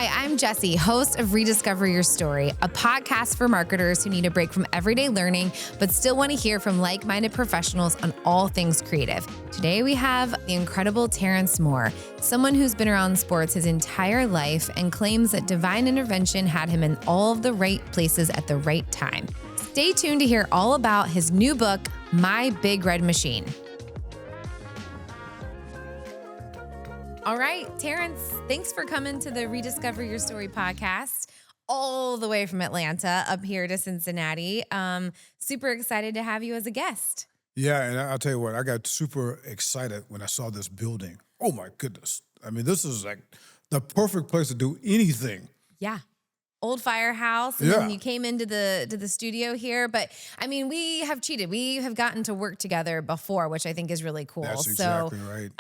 Hi, I'm Jesy, host of Rediscover Your Story, a podcast for marketers who need a break from everyday learning, but still want to hear from like-minded professionals on all things creative. Today, we have the incredible Terence Moore, someone who's been around sports his entire life and claims that divine intervention had him in all of the right places at the right time. Stay tuned to hear all about his new book, My Big Red Machine. All right, Terence, thanks for coming to the Rediscover Your Story podcast, all the way from Atlanta up here to Cincinnati. Super excited to have you as a guest. Yeah, and I'll tell you what, I got super excited when I saw this building. Oh my goodness. I mean, this is like the perfect place to do anything. Yeah. Old firehouse, and then you came into the studio here. But I mean, we have cheated. We have gotten to work together before, which I think is really cool. That's exactly right.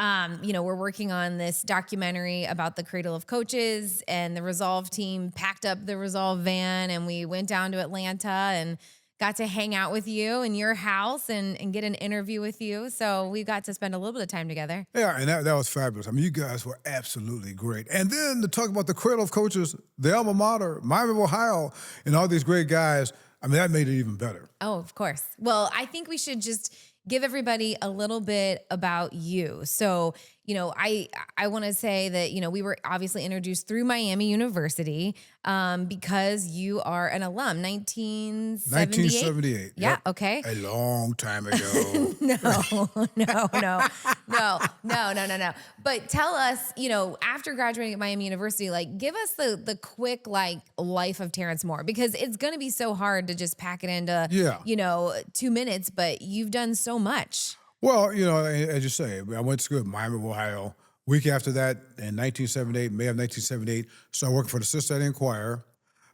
We're working on this documentary about the Cradle of Coaches, and the Resolve team packed up the Resolve van, and we went down to Atlanta and got to hang out with you in your house and get an interview with you. So we got to spend a little bit of time together. Yeah, and that was fabulous. I mean, you guys were absolutely great. And then to talk about the Cradle of Coaches, the alma mater, Miami of Ohio, and all these great guys, I mean, that made it even better. Oh, of course. Well, I think we should just give everybody a little bit about you. So, I want to say that, we were obviously introduced through Miami University because you are an alum, 1978. Yeah, yep. Okay. A long time ago. No. But tell us, after graduating at Miami University, give us the quick, life of Terence Moore, because it's going to be so hard to just pack it into, 2 minutes, but you've done so much. Well, as you say, I went to school at Miami of Ohio. Week after that, in 1978, May of 1978, started working for the Cincinnati Enquirer.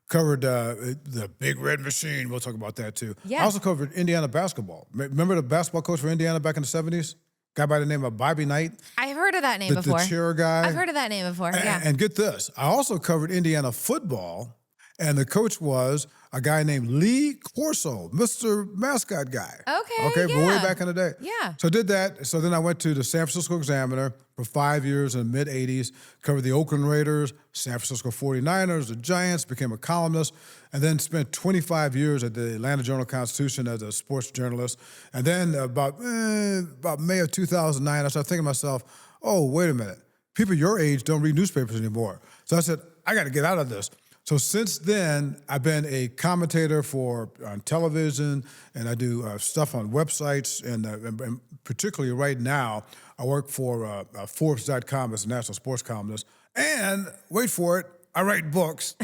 Covered the Big Red Machine. We'll talk about that too. Yeah. I also covered Indiana basketball. Remember the basketball coach for Indiana back in the 70s? Guy by the name of Bobby Knight. I've heard of that name before. The chair guy. I've heard of that name before, yeah. And get this, I also covered Indiana football, and the coach was a guy named Lee Corso, Mr. Mascot guy. Okay, but way back in the day. Yeah. So I did that. So then I went to the San Francisco Examiner for 5 years in the mid-'80s, covered the Oakland Raiders, San Francisco 49ers, the Giants, became a columnist, and then spent 25 years at the Atlanta Journal-Constitution as a sports journalist. And then about May of 2009, I started thinking to myself, oh, wait a minute. People your age don't read newspapers anymore. So I said, I got to get out of this. So since then, I've been a commentator on television, and I do stuff on websites, and particularly right now, I work for Forbes.com as a national sports columnist. And wait for it, I write books.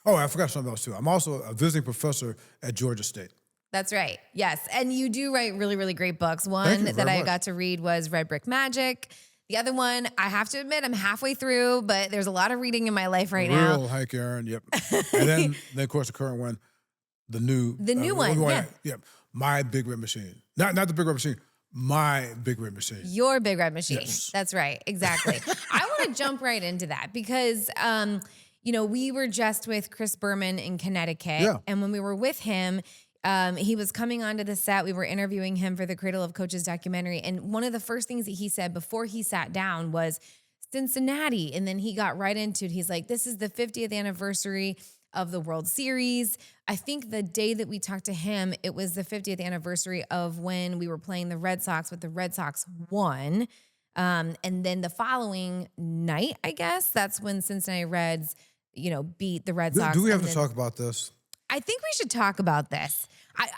Oh, I forgot something else too. I'm also a visiting professor at Georgia State. That's right. Yes, and you do write really, really great books. One that I got to read was Red Brick Magic. The other one, I have to admit, I'm halfway through, but there's a lot of reading in my life right now. Real Hank Aaron, yep. And then, of course, the current one, the new one, yeah. Yep. My Big Red Machine. Not the Big Red Machine, My Big Red Machine. Your Big Red Machine. Yes. That's right, exactly. I want to jump right into that because, we were just with Chris Berman in Connecticut, and when we were with him, he was coming onto the set. We were interviewing him for the Cradle of Coaches documentary. And one of the first things that he said before he sat down was Cincinnati. And then he got right into it. He's like, this is the 50th anniversary of the World Series. I think the day that we talked to him, it was the 50th anniversary of when we were playing the Red Sox, but the Red Sox won. And then the following night, I guess, that's when Cincinnati Reds, beat the Red Sox. Do we have to talk about this? I think we should talk about this. Here's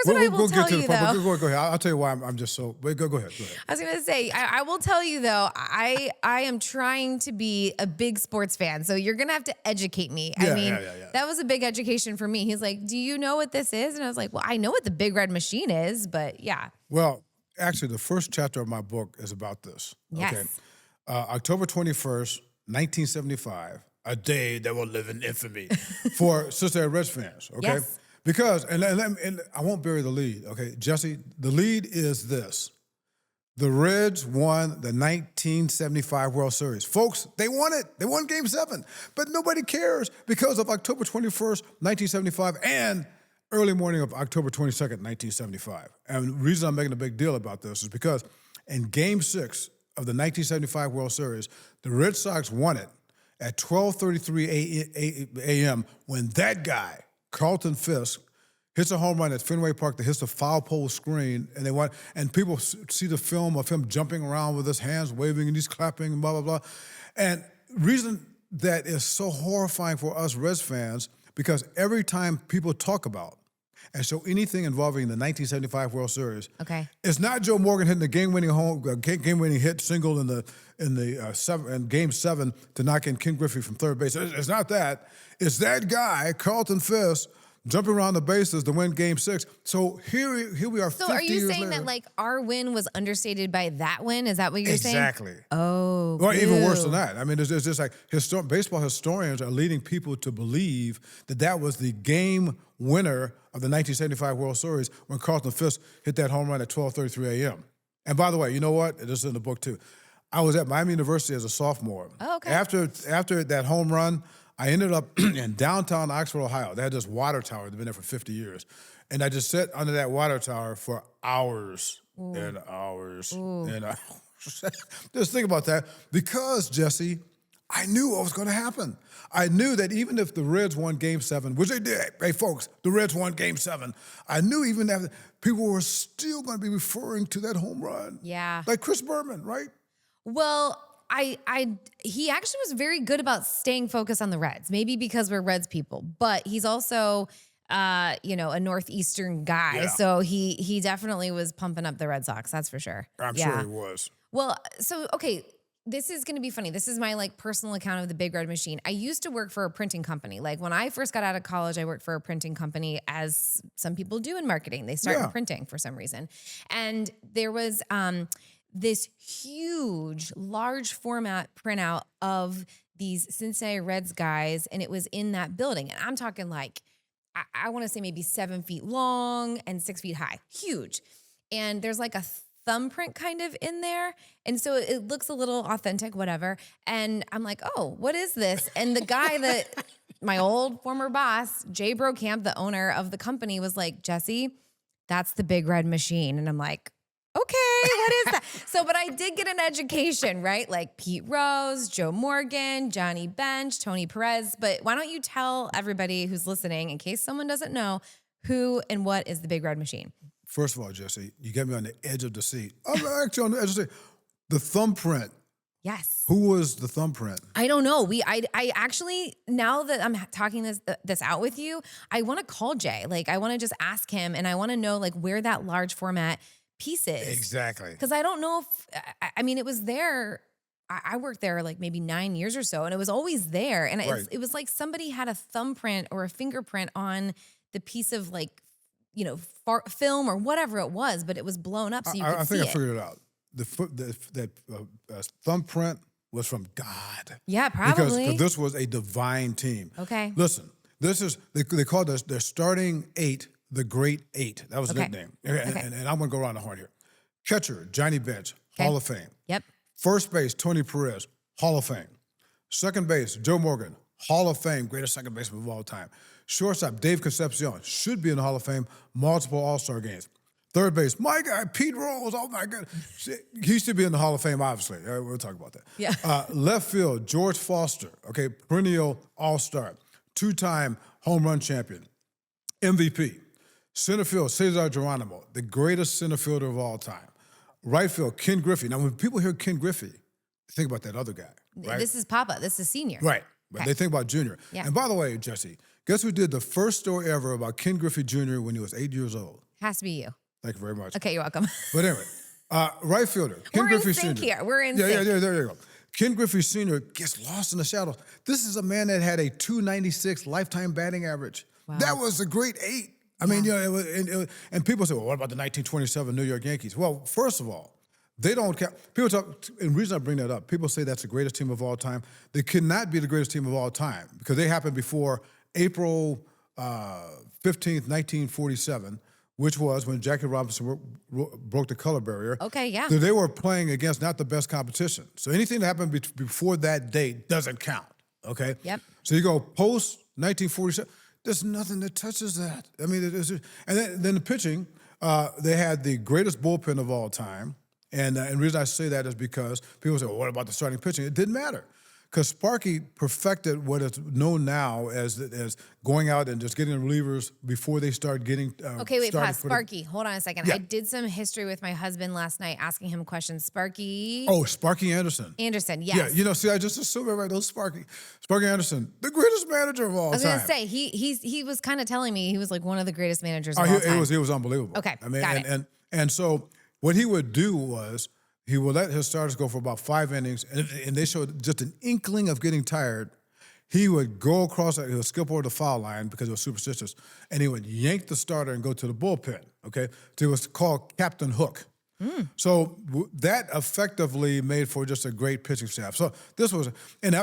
what I will tell you, though. Go ahead. I'll tell you why I'm just so... Go ahead. I was going to say, I will tell you, though, I am trying to be a big sports fan, so you're going to have to educate me. Yeah. That was a big education for me. He's like, do you know what this is? And I was like, well, I know what the Big Red Machine is, but yeah. Well, actually, the first chapter of my book is about this. Yes. Okay? October 21st, 1975, a day that will live in infamy for Cincinnati Reds fans, okay? Yes. Because, and I won't bury the lead, okay? Jesy, the lead is this. The Reds won the 1975 World Series. Folks, they won it. They won Game 7. But nobody cares because of October 21st, 1975, and early morning of October 22nd, 1975. And the reason I'm making a big deal about this is because in Game 6 of the 1975 World Series, the Red Sox won it at 12:33 a.m. when that guy, Carlton Fisk, hits a home run at Fenway Park that hits the foul pole screen, and they won. And people see the film of him jumping around with his hands waving and he's clapping and blah, blah, blah. And reason that is so horrifying for us Reds fans, because every time people talk about and show anything involving the 1975 World Series, it's not Joe Morgan hitting the game-winning hit single in Game 7 to knock in Ken Griffey from third base. It's not that. It's that guy, Carlton Fisk, jumping around the bases to win Game 6. So here we are. So 50 are you years saying later. that like our win was understated by that win? Is that what you're saying? Exactly. Oh, or even worse than that. I mean, it's just like baseball historians are leading people to believe that was the game winner of the 1975 World Series when Carlton Fisk hit that home run at 12:33 a.m. And by the way, you know what? This is in the book too. I was at Miami University as a sophomore. Oh, okay. After that home run, I ended up in downtown Oxford, Ohio. They had this water tower that's been there for 50 years. And I just sat under that water tower for hours and hours and hours. Just think about that. Because, Jesy, I knew what was going to happen. I knew that even if the Reds won Game 7, which they did, hey, folks, the Reds won Game 7, I knew even after, people were still going to be referring to that home run. Yeah. Like Chris Berman, right? Well, he actually was very good about staying focused on the Reds, maybe because we're Reds people, but he's also, a Northeastern guy. Yeah. So he definitely was pumping up the Red Sox. That's for sure. I'm sure he was. Well, so, okay, this is going to be funny. This is my like personal account of the Big Red Machine. I used to work for a printing company. Like when I first got out of college, I worked for a printing company, as some people do in marketing. They start in printing for some reason. And there was, this huge, large format printout of these Cincinnati Reds guys, and it was in that building. And I'm talking like, I want to say maybe 7 feet long and 6 feet high, huge. And there's like a thumbprint kind of in there. And so it looks a little authentic, whatever. And I'm like, oh, what is this? And the guy that, my old former boss, Jay Brokamp, the owner of the company, was like, Jesy, that's the Big Red Machine. And I'm like, okay, what is that? But I did get an education, right? Like Pete Rose, Joe Morgan, Johnny Bench, Tony Perez. But why don't you tell everybody who's listening, in case someone doesn't know, who and what is the Big Red Machine? First of all, Jesy, you get me on the edge of the seat. I'm actually on the edge of the seat. The thumbprint. Yes. Who was the thumbprint? I don't know. I actually, now that I'm talking this out with you, I want to call Jay. Like I want to just ask him, and I want to know like where that large format pieces. Exactly. Because I don't know if, I mean, it was there. I worked there like maybe 9 years or so, and it was always there. And it was like somebody had a thumbprint or a fingerprint on the piece of like, film or whatever it was, but it was blown up so you could see it. I think I figured it out. That thumbprint was from God. Yeah, probably. Because this was a divine team. Okay. Listen, this is, they called us their starting 8, the Great 8. That was the nickname. And I'm going to go around the horn here. Catcher, Johnny Bench, Hall of Fame. Yep. First base, Tony Perez, Hall of Fame. Second base, Joe Morgan, Hall of Fame, greatest second baseman of all time. Shortstop, Dave Concepcion, should be in the Hall of Fame, multiple All-Star games. Third base, my guy, Pete Rose, oh my God. He should be in the Hall of Fame, obviously. We'll talk about that. Yeah. Left field, George Foster, okay, perennial All-Star, 2-time home run champion, MVP. Center field, Cesar Geronimo, the greatest center fielder of all time. Right field, Ken Griffey. Now, when people hear Ken Griffey, they think about that other guy, right? This is Papa. This is Senior. Right. But they think about Junior. Yeah. And by the way, Jesy, guess who did the first story ever about Ken Griffey Jr. when he was 8 years old? Has to be you. Thank you very much. Okay, you're welcome. But anyway, right fielder, Ken Griffey Sr. We're in sync. Yeah, there you go. Ken Griffey Sr. gets lost in the shadows. This is a man that had a .296 lifetime batting average. Wow. That was a great 8. I mean, and people say, well, what about the 1927 New York Yankees? Well, first of all, they don't count. People talk, and the reason I bring that up, people say that's the greatest team of all time. They cannot be the greatest team of all time because they happened before April 15th, 1947, which was when Jackie Robinson broke the color barrier. Okay, yeah. So they were playing against not the best competition. So anything that happened before that date doesn't count, okay? Yep. So you go post-1947, there's nothing that touches that. I mean, and then the pitching, they had the greatest bullpen of all time And the reason I say that is because people say, well, what about the starting pitching? It didn't matter. Because Sparky perfected what is known now as going out and just getting relievers before they start getting Okay, wait, pause. Sparky, hold on a second. Yeah. I did some history with my husband last night asking him questions. Sparky. Oh, Sparky Anderson. Anderson, yes. Yeah, see, I just assume everybody knows Sparky. Sparky Anderson, the greatest manager of all time. I was going to say, he was kind of telling me he was like one of the greatest managers of all time. It was unbelievable. Okay, I mean, got it. And so what he would do was he would let his starters go for about 5 innings, and they showed just an inkling of getting tired. He would go across, he would skip over the foul line because it was superstitious, and he would yank the starter and go to the bullpen, okay? So it was called Captain Hook. So that effectively made for just a great pitching staff. So this was, and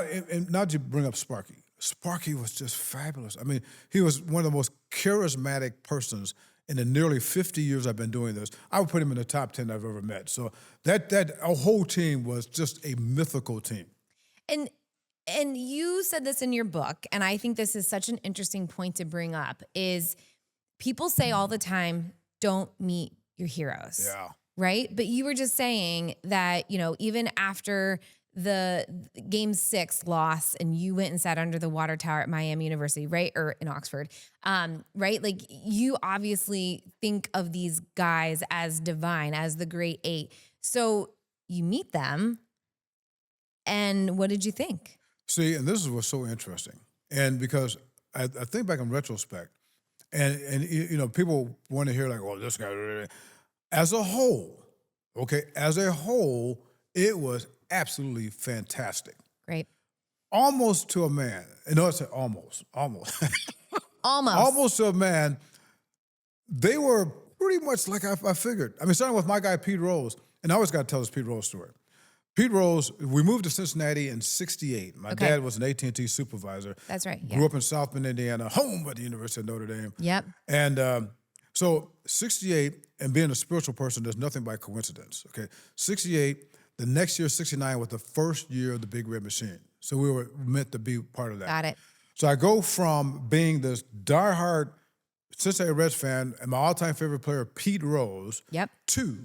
now that you bring up Sparky, Sparky was just fabulous. I mean, he was one of the most charismatic persons in the nearly 50 years I've been doing this. I would put him in the top 10 I've ever met. So that our whole team was just a mythical team. And you said this in your book, and I think this is such an interesting point to bring up, is people say all the time, don't meet your heroes. Yeah. Right? But you were just saying that, even after the Game 6 loss and you went and sat under the water tower at Miami University, right? Or in Oxford, right? Like, you obviously think of these guys as divine, as the great 8. So you meet them, and what did you think? See, and this is what's so interesting. And because I think back in retrospect, and people want to hear like, well, this guy, as a whole, it was absolutely fantastic. Great. Almost to a man. And I said almost. Almost. Almost to a man. They were pretty much like I figured. I mean, starting with my guy, Pete Rose, and I always got to tell this Pete Rose story. Pete Rose, we moved to Cincinnati in '68. My dad was an AT&T supervisor. That's right. Yeah. Grew up in South Bend, Indiana, home at the University of Notre Dame. Yep. And so 68, and being a spiritual person, there's nothing by coincidence, okay? 68, the next year, 69, was the first year of the Big Red Machine. So we were meant to be part of that. Got it. So I go from being this diehard Cincinnati Reds fan and my all-time favorite player, Pete Rose, Yep. to,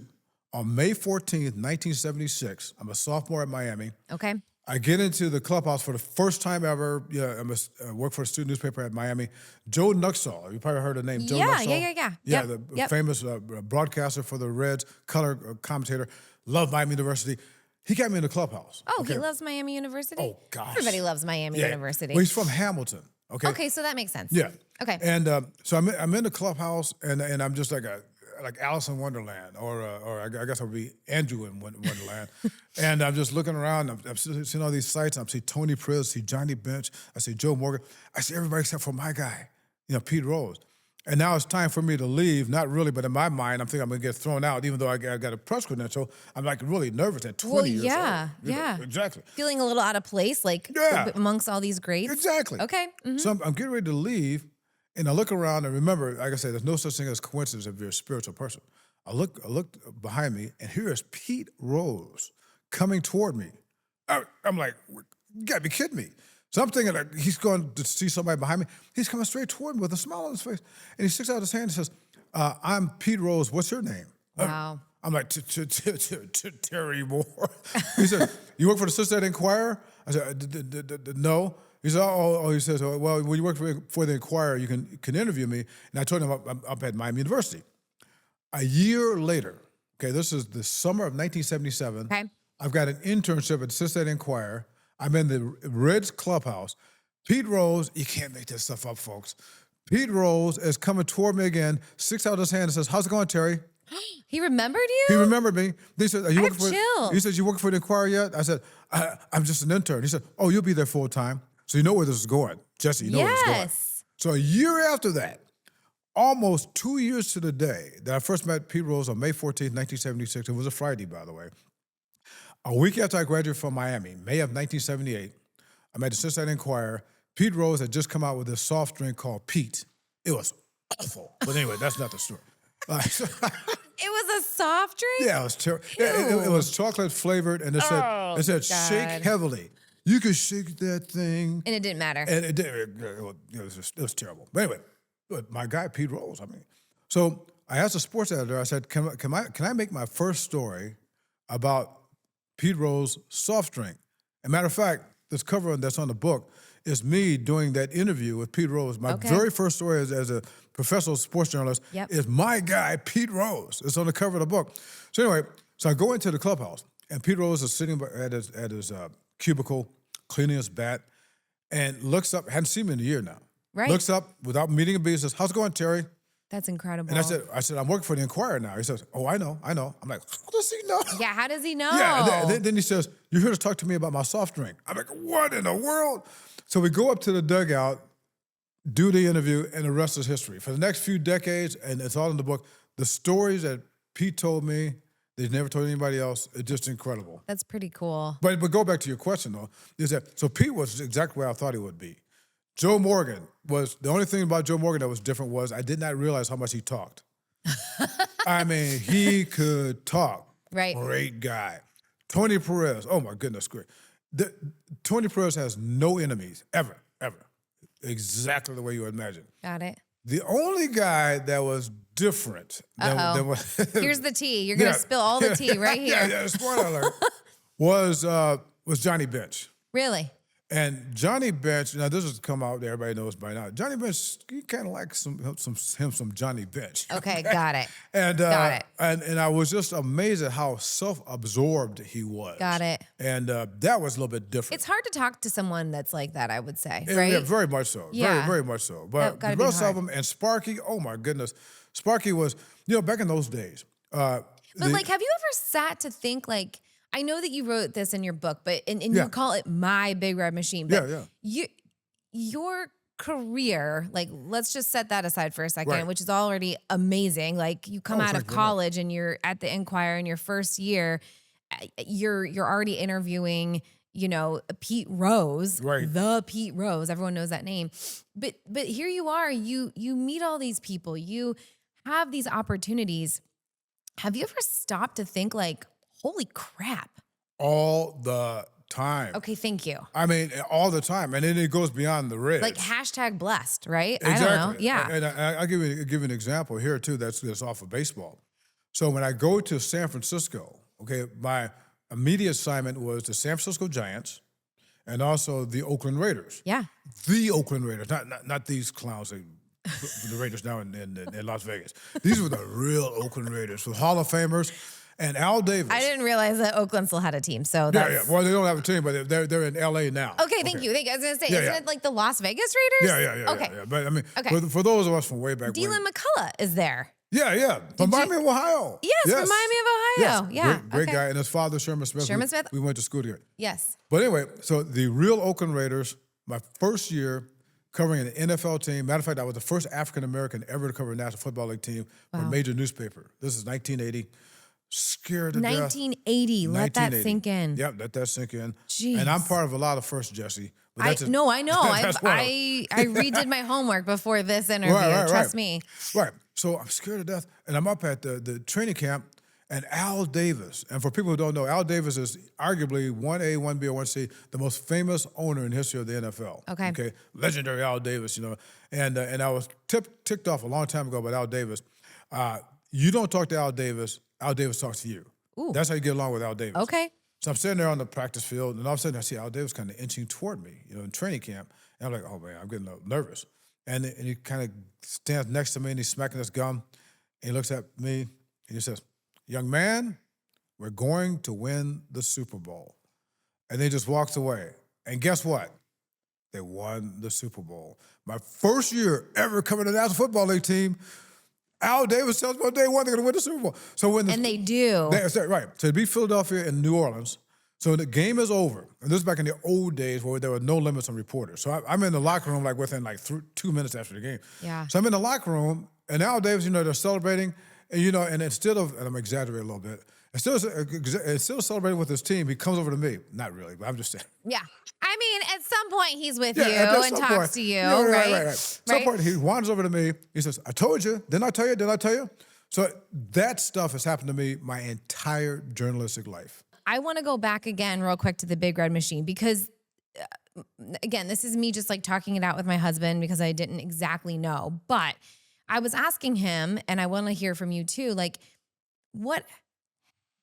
on May 14th, 1976, I'm a sophomore at Miami. Okay. I get into the clubhouse for the first time ever. Yeah, I work for a student newspaper at Miami. Joe Nuxall, you probably heard the name. Joe Nuxall. Yeah. The famous broadcaster for the Reds, color commentator, loved Miami University. He got me in the clubhouse. Oh, okay. He loves Miami University? Oh, gosh. Everybody loves Miami University. Well, he's from Hamilton. Okay, so that makes sense. Yeah. Okay. And so I'm in the clubhouse, and I'm just like Alice in Wonderland, or I guess I would be Andrew in Wonderland. And I'm just looking around. I'm seeing all these sites. I see Tony Priz, I see Johnny Bench, I see Joe Morgan. I see everybody except for my guy, Pete Rose. And now it's time for me to leave. Not really, but in my mind, I'm thinking I'm going to get thrown out, even though I got a press credential. I'm like really nervous at 20 years old. Yeah. Exactly. Feeling a little out of place, amongst all these greats. Exactly. Okay. Mm-hmm. So I'm getting ready to leave, and I look around, and remember, like I said, there's no such thing as coincidence if you're a spiritual person. I look behind me, and here is Pete Rose coming toward me. I'm like, you got to be kidding me. So I'm thinking like he's going to see somebody behind me. He's coming straight toward me with a smile on his face. And he sticks out his hand and says, I'm Pete Rose. What's your name? Wow. I'm like, Terry Moore. He said, you work for the Cincinnati Enquirer? I said, no. He said, he says, well, when you work for the Enquirer, you can interview me. And I told him I'm up at Miami University. A year later, okay, this is the summer of 1977. Okay. I've got an internship at the Cincinnati Enquirer. I'm in the Reds clubhouse. Pete Rose, you can't make this stuff up, folks. Pete Rose is coming toward me again, sticks out his hand and says, how's it going, Terry? He remembered you? He remembered me. He said, I have chills. He said, you working for the Enquirer yet? I said, I'm just an intern. He said, oh, you'll be there full time. So you know where this is going. Jesy, you know where this is going. So a year after that, almost 2 years to the day that I first met Pete Rose on May 14th, 1976. It was a Friday, by the way. A week after I graduated from Miami, May of 1978, I'm at the Cincinnati Enquirer. Pete Rose had just come out with this soft drink called Pete. It was awful. But anyway, that's not the story. It was a soft drink? Yeah, it was terrible. It was chocolate flavored, and it said shake heavily. You could shake that thing. And it didn't matter. And it was terrible. But anyway, my guy, Pete Rose, so I asked the sports editor, I said, can I make my first story about Pete Rose soft drink. As a matter of fact, this cover that's on the book is me doing that interview with Pete Rose. My very first story as a professional sports journalist is my guy, Pete Rose. It's on the cover of the book. So anyway, so I go into the clubhouse, and Pete Rose is sitting at his cubicle, cleaning his bat, and looks up, hadn't seen me in a year now. Right. Looks up without meeting a beat, says, "How's it going, Terry?" That's incredible. And I said, "I'm working for the Inquirer now." He says, "Oh, I know. I'm like, how does he know?" Yeah, how does he know? Yeah, and then he says, "You're here to talk to me about my soft drink." I'm like, what in the world? So we go up to the dugout, do the interview, and the rest is history. For the next few decades, and it's all in the book, the stories that Pete told me, they've never told anybody else, it's just incredible. That's pretty cool. But go back to your question, though, is that, so Pete was exactly where I thought he would be. Joe Morgan was, the only thing about Joe Morgan that was different was I did not realize how much he talked. I mean, he could talk. Right. Great guy. Tony Perez, oh my goodness, great. Tony Perez has no enemies, ever. Exactly the way you would imagine. Got it. The only guy that was different than was here's the tea. You're going to spill all the tea right here. Yeah, spoiler alert. was Johnny Bench. Really? And Johnny Bench, now this has come out, everybody knows by now. Johnny Bench, he kind of likes some Johnny Bench. Okay, got it. And got it. And I was just amazed at how self-absorbed he was. Got it. And that was a little bit different. It's hard to talk to someone that's like that, I would say, right? Yeah, very much so. Yeah. Very much so. But the rest of them, and Sparky, oh my goodness. Sparky was, But back in those days. have you ever sat to think like, I know that you wrote this in your book, but and you call it My Big Red Machine. But your career, like, let's just set that aside for a second, which is already amazing. Like, you come out of college and you're at the Inquirer in your first year, you're already interviewing, Pete Rose, the Pete Rose. Everyone knows that name. But here you are, you meet all these people, you have these opportunities. Have you ever stopped to think like, holy crap? All the time. Okay, thank you. I mean, all the time. And then it goes beyond the ridge. Like #blessed, right? Exactly. I don't know. Yeah. And I'll give you an example here, too, that's off of baseball. So when I go to San Francisco, my immediate assignment was the San Francisco Giants and also the Oakland Raiders. Yeah. The Oakland Raiders, not these clowns, the Raiders now in Las Vegas. These were the real Oakland Raiders with Hall of Famers. And Al Davis. I didn't realize that Oakland still had a team. So that's... Well, they don't have a team, but they're in L.A. now. Okay, thank you. I was going to say, isn't it like the Las Vegas Raiders? Yeah. Okay. Yeah. But I mean, for those of us from way back Dylan McCullough is there. Yeah. From Miami of Ohio. Yes, from Miami of Ohio. Yes. Yeah. Great guy. And his father, Sherman Smith. We went to school together. Yes. But anyway, so the real Oakland Raiders, my first year covering an NFL team. Matter of fact, I was the first African-American ever to cover a National Football League team for a major newspaper. This is 1980. Scared to death. 1980. Let that sink in. Yep, let that sink in. Jeez. And I'm part of a lot of firsts, Jesy. I know. I redid my homework before this interview. Trust me. Right. So I'm scared to death. And I'm up at the training camp, and Al Davis, and for people who don't know, Al Davis is arguably 1A, 1B, or 1C, the most famous owner in the history of the NFL. Okay. Legendary Al Davis, And I was ticked off a long time ago about Al Davis. You don't talk to Al Davis talks to you. Ooh. That's how you get along with Al Davis. Okay. So I'm sitting there on the practice field, and all of a sudden I see Al Davis kind of inching toward me, in training camp. And I'm like, oh, man, I'm getting a little nervous. And he kind of stands next to me, and he's smacking his gum. And he looks at me, and he says, young man, we're going to win the Super Bowl. And then he just walks away. And guess what? They won the Super Bowl. My first year ever covering the National Football League team, Al Davis tells me on day one they're going to win the Super Bowl. So and they do. Right. So it'd be Philadelphia and New Orleans. So the game is over. And this is back in the old days where there were no limits on reporters. So I'm in the locker room within 2 minutes after the game. Yeah. So I'm in the locker room, and Al Davis, they're celebrating. And, and instead of, and I'm exaggerating a little bit, instead of celebrating with his team, he comes over to me. Not really, but I'm just saying. Yeah. I mean, at some point he's with you and talks to you, right? Right. At some point he wanders over to me. He says, I told you. Didn't I tell you? Didn't I tell you? So that stuff has happened to me my entire journalistic life. I want to go back again real quick to the Big Red Machine because, again, this is me just talking it out with my husband because I didn't exactly know. But I was asking him, and I want to hear from you too, what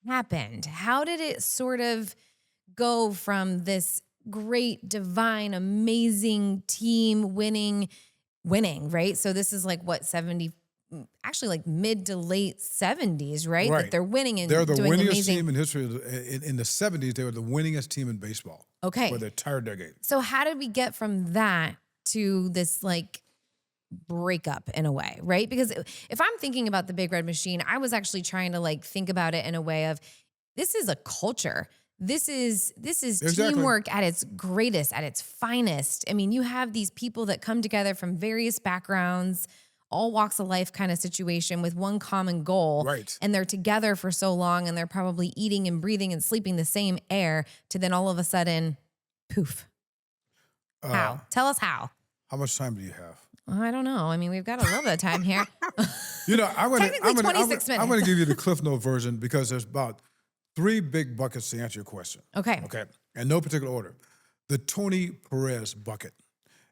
happened? How did it sort of go from this great, divine, amazing team winning, right? So this is like what, 70, actually like mid to late 70s, right? That Right. they're winning and They're the doing winningest amazing. team in history. In the 70s, they were the winningest team in baseball. Okay. For the entire decade. So how did we get from that to this like breakup in a way, right? Because if I'm thinking about the Big Red Machine, I was actually trying to like think about it in a way of this is a culture. This is Exactly. teamwork at its greatest, at its finest. I mean, you have these people that come together from various backgrounds, all walks of life kind of situation with one common goal. Right. And they're together for so long and they're probably eating and breathing and sleeping the same air to then all of a sudden, poof. How? Tell us how. How much time do you have? I don't know. I mean, we've got a little bit of time here. Technically 26 minutes. I'm going to give you the Cliff Note version because there's about 3 big buckets to answer your question. Okay. Okay. In no particular order. The Tony Perez bucket.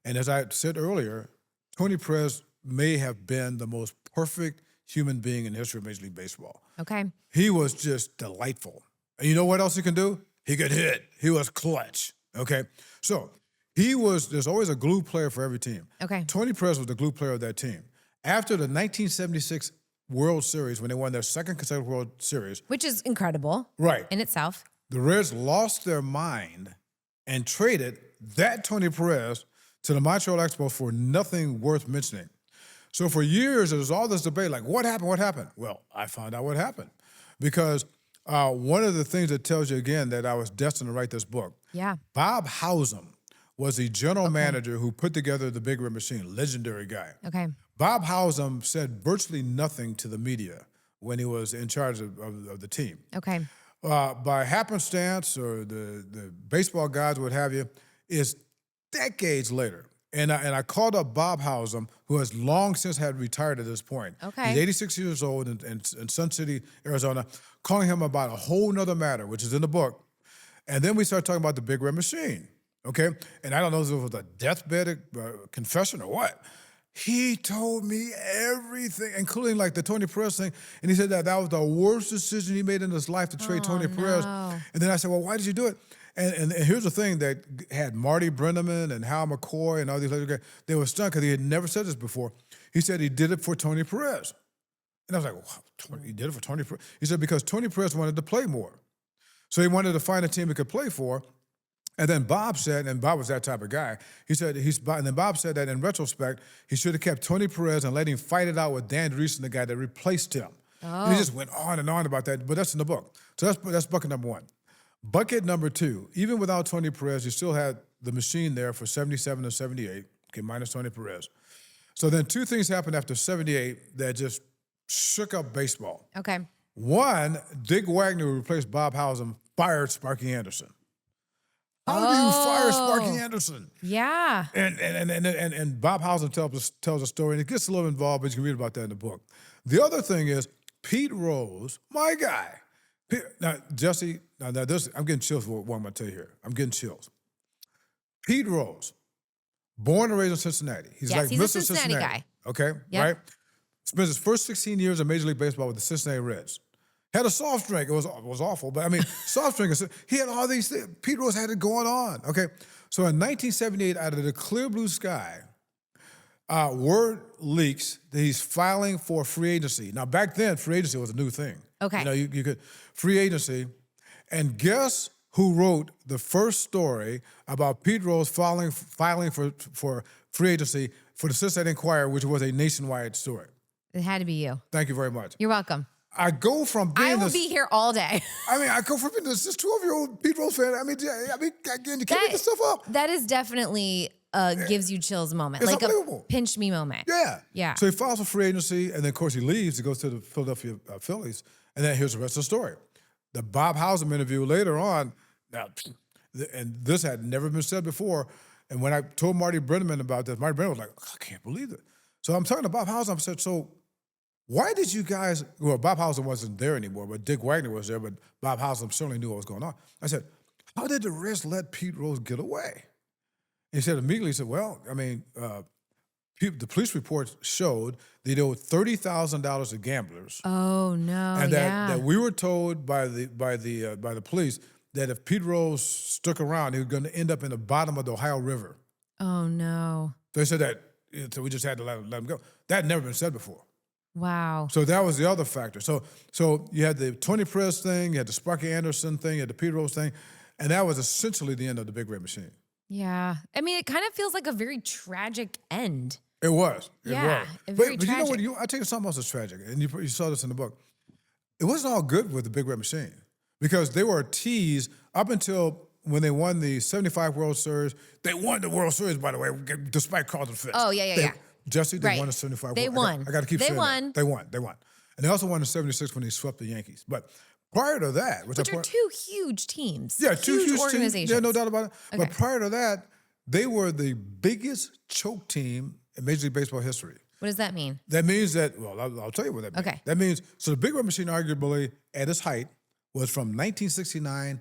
And as I said earlier, Tony Perez may have been the most perfect human being in the history of Major League Baseball. Okay. He was just delightful. And you know what else he can do? He could hit. He was clutch. Okay. So there's always a glue player for every team. Okay. Tony Perez was the glue player of that team. After the 1976 World Series, when they won their second consecutive World Series. Which is incredible. Right. In itself. The Reds lost their mind and traded that Tony Perez to the Montreal Expos for nothing worth mentioning. So for years, there was all this debate, like, what happened? What happened? Well, I found out what happened. Because one of the things that tells you, again, that I was destined to write this book. Yeah. Bob Howsam was the general manager who put together the Big Red Machine, legendary guy. Okay. Bob Howsam said virtually nothing to the media when he was in charge of the team. Okay. By happenstance or the baseball gods, what have you, is decades later. And I called up Bob Howsam, who has long since had retired at this point. Okay. He's 86 years old in Sun City, Arizona, calling him about a whole nother matter, which is in the book. And then we started talking about the Big Red Machine, okay? And I don't know if it was a deathbed confession or what. He told me everything, including like the Tony Perez thing. And he said that was the worst decision he made in his life to trade Tony Perez. And then I said, well, why did you do it? And here's the thing that had Marty Brenneman and Hal McCoy and all these other guys. They were stunned because he had never said this before. He said he did it for Tony Perez. And I was like, wow, he did it for Tony Perez? He said because Tony Perez wanted to play more. So he wanted to find a team he could play for. And then Bob said, and Bob was that type of guy, he said, and then Bob said that in retrospect, he should have kept Tony Perez and let him fight it out with Dan Dreesen, the guy that replaced him. Oh. And he just went on and on about that, but that's in the book. So that's bucket number 1. Bucket number 2, even without Tony Perez, you still had the machine there for 77 and 78, okay, minus Tony Perez. So then 2 things happened after 78 that just shook up baseball. Okay. 1, Dick Wagner, who replaced Bob Howsam, fired Sparky Anderson. How do you fire Sparky Anderson? Yeah. And Bob Howsam tells a story, and it gets a little involved, but you can read about that in the book. The other thing is Pete Rose, my guy. Now, Jesy, I'm getting chills for what I'm going to tell you here. I'm getting chills. Pete Rose, born and raised in Cincinnati. He's he's Mr. a Cincinnati guy. Okay, Yep. right? Spent his first 16 years in Major League Baseball with the Cincinnati Reds. Had a soft drink. It was awful, but I mean, soft drink. He had all these things. Pete Rose had it going on. Okay, so in 1978, out of the clear blue sky, word leaks that he's filing for free agency. Now, back then, free agency was a new thing. Okay, you know, you could free agency, and guess who wrote the first story about Pete Rose filing for free agency for the Cincinnati Enquirer, which was a nationwide story. It had to be you. Thank you very much. You're welcome. I go from being I will be here all day. I mean, I go from being this 12-year-old Pete Rose fan. I mean, again, you can't make this stuff up. That is definitely gives you chills moment. It's like unbelievable. A pinch me moment. Yeah. Yeah. So he files for free agency, and then, of course, he leaves. He goes to the Philadelphia Phillies, and then here's the rest of the story. The Bob Howsam interview later on, now, and this had never been said before, and when I told Marty Brenneman about this, Marty Brenneman was like, I can't believe it. So I'm talking to Bob Howsam. I said, so why did you guys, well, Bob Howsam wasn't there anymore, but Dick Wagner was there, but Bob Howsam certainly knew what was going on. I said, how did the Reds let Pete Rose get away? He said immediately, he said, well, I mean, the police reports showed they owed $30,000 to gamblers. Oh no! And that we were told by the police that if Pete Rose stuck around, he was going to end up in the bottom of the Ohio River. Oh no! They said that, so we just had to let him go. That had never been said before. Wow. So that was the other factor. So you had the Tony Perez thing, you had the Sparky Anderson thing, you had the Pete Rose thing, and that was essentially the end of the Big Red Machine. Yeah. I mean, it kind of feels like a very tragic end. It was. Yeah. But Very you know tragic. what? I tell you something else that's tragic, and you saw this in the book. It wasn't all good with the Big Red Machine because they were a tease up until when they won the 75 World Series. They won the World Series, by the way, despite Carlton Fisk. Oh, yeah. Jesse, they won the 75 They World won. I got to keep saying won. that. They won. And they also won in 76 when they swept the Yankees. But prior to that, which are two huge teams. Yeah, two huge organizations. Teams. Yeah, no doubt about it. Okay. But prior to that, they were the biggest choke team in Major League Baseball history. What does that mean? That means that, well, I'll tell you what that means. Okay. That means, so the Big Red Machine arguably at its height was from 1969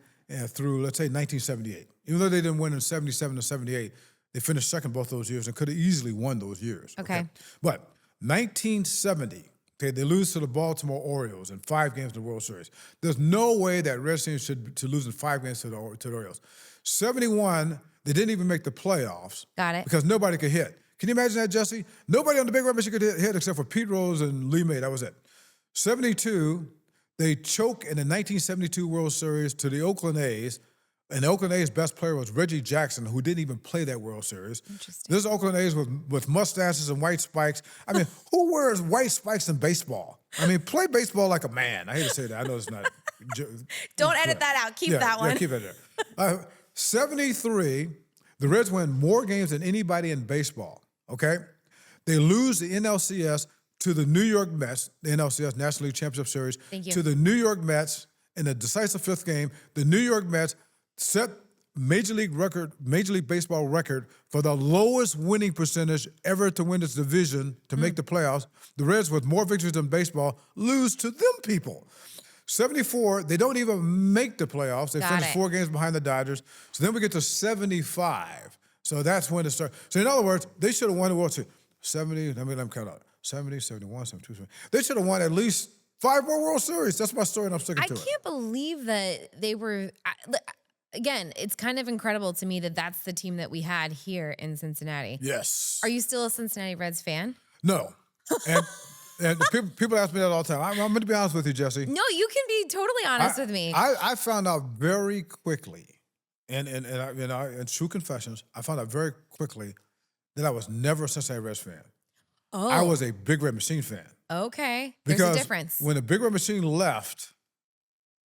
through, let's say, 1978. Even though they didn't win in 77 to 78, they finished second both those years and could have easily won those years. Okay. But 1970, they lose to the Baltimore Orioles in 5 games in the World Series. There's no way that Red team should lose in 5 games to the Orioles. 71, they didn't even make the playoffs. Got it. Because nobody could hit. Can you imagine that, Jesse? Nobody on the Big Red Machine could hit except for Pete Rose and Lee May. That was it. 72, they choke in the 1972 World Series to the Oakland A's. And the Oakland A's best player was Reggie Jackson, who didn't even play that World Series. Interesting. This is Oakland A's with mustaches and white spikes. I mean, who wears white spikes in baseball? I mean, play baseball like a man. I hate to say that. I know it's not. Don't edit that out. Keep that one. Yeah, keep it there. 73, the Reds win more games than anybody in baseball, okay? They lose the NLCS to the New York Mets, the NLCS National League Championship Series, to the New York Mets in the decisive 5th game. The New York Mets set Major League Baseball record for the lowest winning percentage ever to win this division to make the playoffs. The Reds, with more victories than baseball, lose to them people. 74, they don't even make the playoffs. They finish 4 games behind the Dodgers. So then we get to 75. So that's when it starts. So in other words, they should have won the World Series. 70, let me count out. 70, 71, 72, 73. They should have won at least 5 more World Series. That's my story, and I'm sticking to it. I can't believe that they were... Again, it's kind of incredible to me that that's the team that we had here in Cincinnati. Yes. Are you still a Cincinnati Reds fan? No. And people ask me that all the time. I'm going to be honest with you, Jesse. No, you can be totally honest with me. I found out very quickly, and in true confessions, I found out very quickly that I was never a Cincinnati Reds fan. Oh. I was a Big Red Machine fan. Okay. Because there's a difference. When the Big Red Machine left,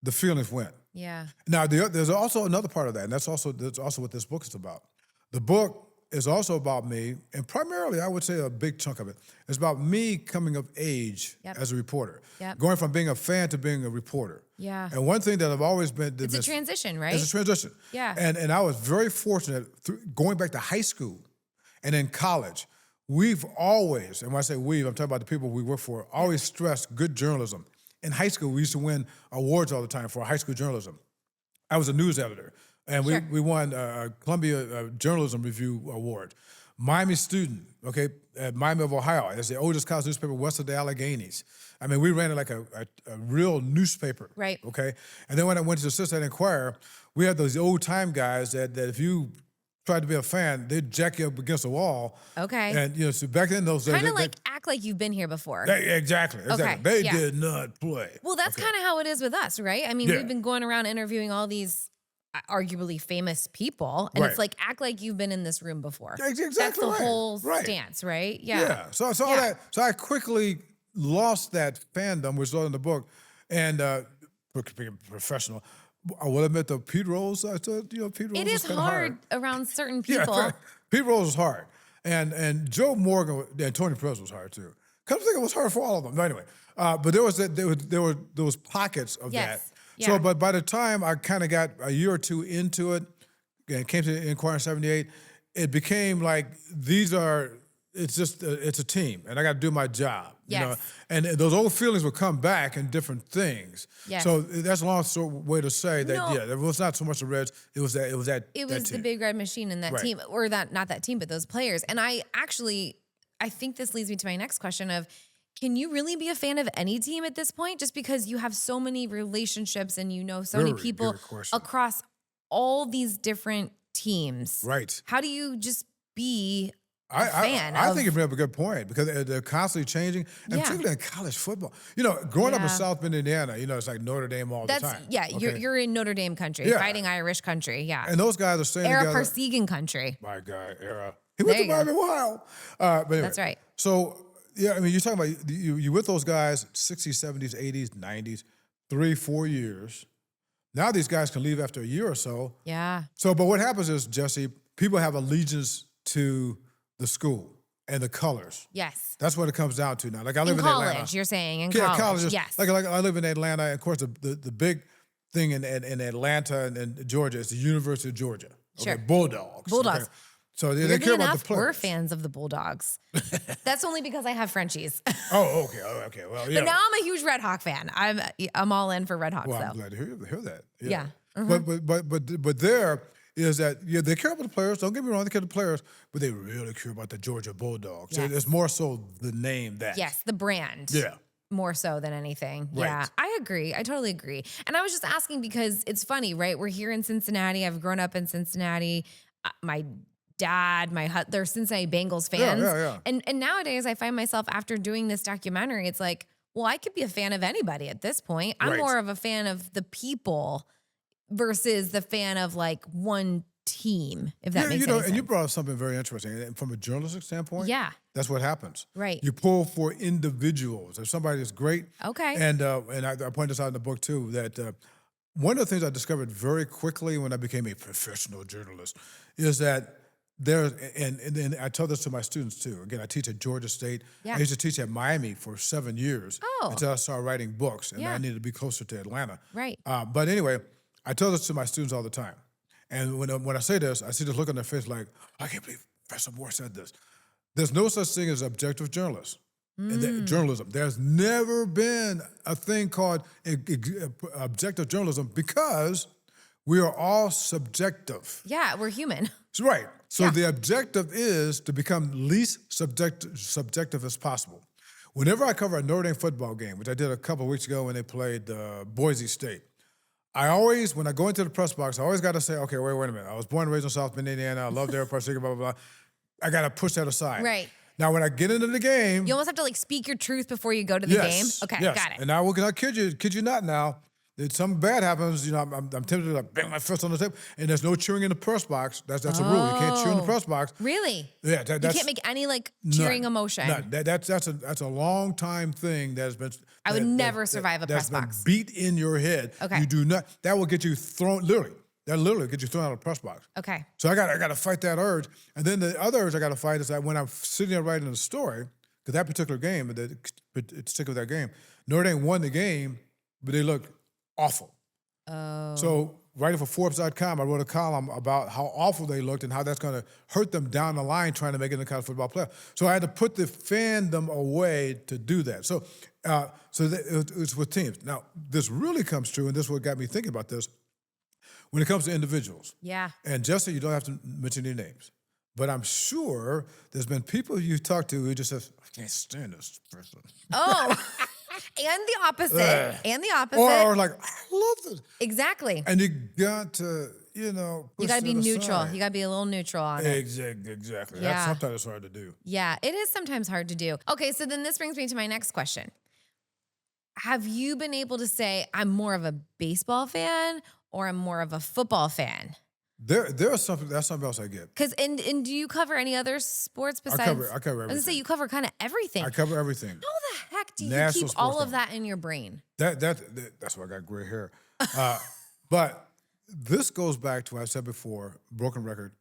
the feelings went. Yeah. Now, there's also another part of that, and that's also what this book is about. The book is also about me, and primarily, I would say a big chunk of it is about me coming of age as a reporter, going from being a fan to being a reporter. Yeah. And one thing that I've always been... It's a transition, right? It's a transition. Yeah. And I was very fortunate, going back to high school and in college, we've always, and when I say we've, I'm talking about the people we work for, always stressed good journalism. In high school, we used to win awards all the time for high school journalism. I was a news editor, and we won Columbia Journalism Review Award. Miami student, okay, at Miami of Ohio. It's the oldest college newspaper west of the Alleghenies. I mean, we ran it like a real newspaper. Right. Okay? And then when I went to the Cincinnati Enquirer, we had those old-time guys that if you tried to be a fan, they'd jack you up against the wall. Okay. And, so back then, those days... Kind of like act like you've been here before. Exactly. Okay, They did not play. Well, that's kind of how it is with us, right? I mean, we've been going around interviewing all these arguably famous people, and it's like, act like you've been in this room before. Exactly. That's the whole stance, right? Yeah. So all that. So I quickly lost that fandom, which was in the book, and being professional. I will admit, the Pete Rose, I thought, Pete Rose it is hard around certain people. Yeah, Pete Rose was hard. And Joe Morgan and Tony Perez was hard too. Come to think, it was hard for all of them. But anyway, but there were those pockets of that. Yeah. So, but by the time I kind of got a year or two into it, and came to the Enquirer in '78, it became like it's a team, and I got to do my job. Yes. You know? And those old feelings would come back in different things. Yes. So that's a long way to say that, it was not so much the Reds, it was that the Big Red Machine and that team, or not that team, but those players. And I actually, I think this leads me to my next question of, can you really be a fan of any team at this point? Just because you have so many relationships and you know so many people across all these different teams. Right. How do you just be a fan? I think you bring up a good point because they're constantly changing, and particularly in college football. You know, growing up in South Bend, Indiana, you know, it's like Notre Dame all the time. Yeah, okay? you're in Notre Dame country, Fighting Irish country, And those guys are staying together. Era Parsegan country. My guy, Era. He went to Miami Wild. But anyway, that's right. So, yeah, I mean, you're talking about you with those guys, 60s, 70s, 80s, 90s, 3-4 years. Now these guys can leave after a year or so. Yeah. So, but what happens is, Jesy, people have allegiance to the school and the colors. Yes. That's what it comes down to now. Like I live in college, Atlanta. You're saying in college. Yes. Like I live in Atlanta, and of course the big thing in Atlanta and Georgia is the University of Georgia. Okay? Sure. Bulldogs. Bulldogs. Okay? So they care about the players. We're fans of the Bulldogs. That's only because I have Frenchies. Oh, okay. Well, yeah. But now I'm a huge Red Hawk fan. I'm all in for Red Hawks. Well, though. I'm glad to hear that. Yeah. But there is that they care about the players. Don't get me wrong, they care about the players, but they really care about the Georgia Bulldogs. Yes. It's more so the name that. Yes, the brand. Yeah. More so than anything. Right. Yeah, I agree. I totally agree. And I was just asking because it's funny, right? We're here in Cincinnati. I've grown up in Cincinnati. My dad, they're Cincinnati Bengals fans. Yeah. And nowadays I find myself after doing this documentary, it's like, well, I could be a fan of anybody at this point. I'm more of a fan of the people versus the fan of like one team, if that makes any sense. And you brought up something very interesting. And from a journalistic standpoint, that's what happens. Right. You pull for individuals. If somebody is great. Okay. And I point this out in the book too, that one of the things I discovered very quickly when I became a professional journalist is that and I tell this to my students too. Again, I teach at Georgia State. I used to teach at Miami for 7 years until I started writing books, and I needed to be closer to Atlanta. Right. But anyway, I tell this to my students all the time. And when I say this, I see this look on their face like, I can't believe Professor Moore said this. There's no such thing as objective journalism. Journalism. There's never been a thing called objective journalism because we are all subjective. Yeah, we're human. Right. So the objective is to become least subjective as possible. Whenever I cover a Notre Dame football game, which I did a couple of weeks ago when they played Boise State, when I go into the press box, I always got to say, okay, wait a minute. I was born and raised in South Bend, Indiana. I love their Parsegan, blah, blah, blah. I got to push that aside. Right. Now, when I get into the game. You almost have to like speak your truth before you go to the game. Okay, got it. And I will not kid you not now. If something bad happens, I'm tempted to like bang my fist on the table, and there's no cheering in the press box. That's a rule. You can't cheer in the press box. Really? Yeah. You can't make any like cheering emotion. None. That's a long time thing that has been. I would never survive a press box. Beat in your head. Okay. You do not. That will get you thrown. Literally, that literally get you thrown out of the press box. Okay. So I got to fight that urge, and then the other urge I got to fight is that when I'm sitting there writing the story, because that particular game, stick with that game, Notre Dame won the game, but they looked awful. Oh. So writing for Forbes.com, I wrote a column about how awful they looked and how that's going to hurt them down the line trying to make it in the college football playoff. So I had to put the fandom away to do that. So it's with teams. Now, this really comes true, and this is what got me thinking about this, when it comes to individuals. Yeah. And Jesy, you don't have to mention any names, but I'm sure there's been people you've talked to who just says, I can't stand this person. Oh. And the opposite. Or like, I love this. Exactly. And you got to, you got to be neutral. You got to be a little neutral on it. Exactly. Yeah. Sometimes it's hard to do. Yeah, it is sometimes hard to do. Okay, so then this brings me to my next question. Have you been able to say, I'm more of a baseball fan or I'm more of a football fan? That's something else I get. And do you cover any other sports besides? I cover everything. I was gonna say you cover kind of everything. I cover everything. How the heck do you keep all of that in your brain? That's why I got gray hair. But this goes back to what I said before, broken record.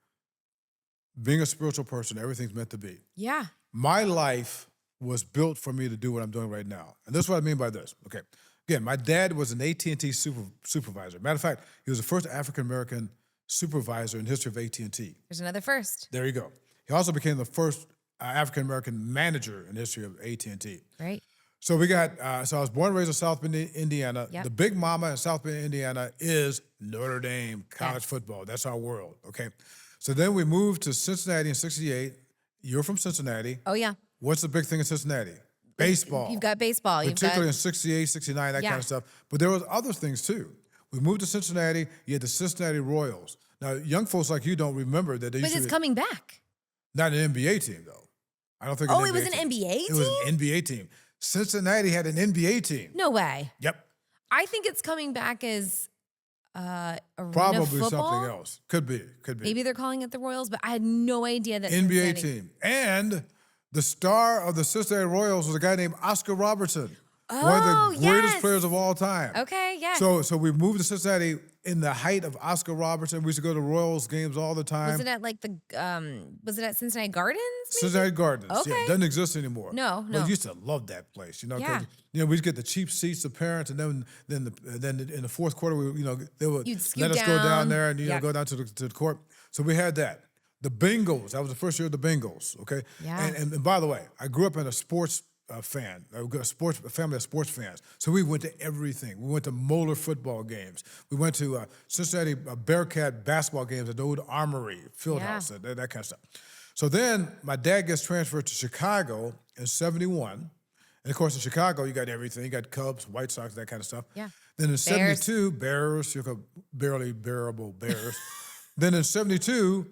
Being a spiritual person, everything's meant to be. Yeah. My life was built for me to do what I'm doing right now, and this is what I mean by this. Okay, again, my dad was an AT&T supervisor. Matter of fact, he was the first African American supervisor in the history of AT&T. There's another first. There you go. He also became the first African-American manager in the history of AT&T. Right. So we got, so I was born and raised in South Bend, Indiana. Yep. The big mama in South Bend, Indiana is Notre Dame college football. That's our world, okay? So then we moved to Cincinnati in 68. you're from Cincinnati. Oh, yeah. What's the big thing in Cincinnati? Baseball. You've got baseball. Particularly in 68, 69, that kind of stuff. But there was other things too. We moved to Cincinnati. You had the Cincinnati Royals. Now, young folks like you don't remember that they used to But it's coming back. Not an NBA team, though. I don't think it was an NBA team? It was an NBA team. Cincinnati had an NBA team. No way. Yep. I think it's coming back as arena Probably football? something else. Could be. Maybe they're calling it the Royals, but I had no idea that NBA Cincinnati... team. And the star of the Cincinnati Royals was a guy named Oscar Robertson. One of the greatest players of all time. Okay, yes. So we moved to Cincinnati in the height of Oscar Robertson. We used to go to Royals games all the time. Was it at like was it at Cincinnati Gardens? Maybe? Cincinnati Gardens. Okay. Yeah, it doesn't exist anymore. No. But we used to love that place, you know. Yeah. We'd get the cheap seats, the parents, and then in the fourth quarter, they would let us go down there and go down to the court. So we had that. The Bengals. That was the first year of the Bengals. Okay. Yeah. And by the way, I grew up in a sports fan. I got a family of sports fans. So we went to everything. We went to Moeller football games. We went to Cincinnati Bearcat basketball games at the old Armory, Fieldhouse, that kind of stuff. So then my dad gets transferred to Chicago in 71. And of course, in Chicago, you got everything. You got Cubs, White Sox, that kind of stuff. Yeah. Then in 72, Bears, barely bearable Bears. Then in 72,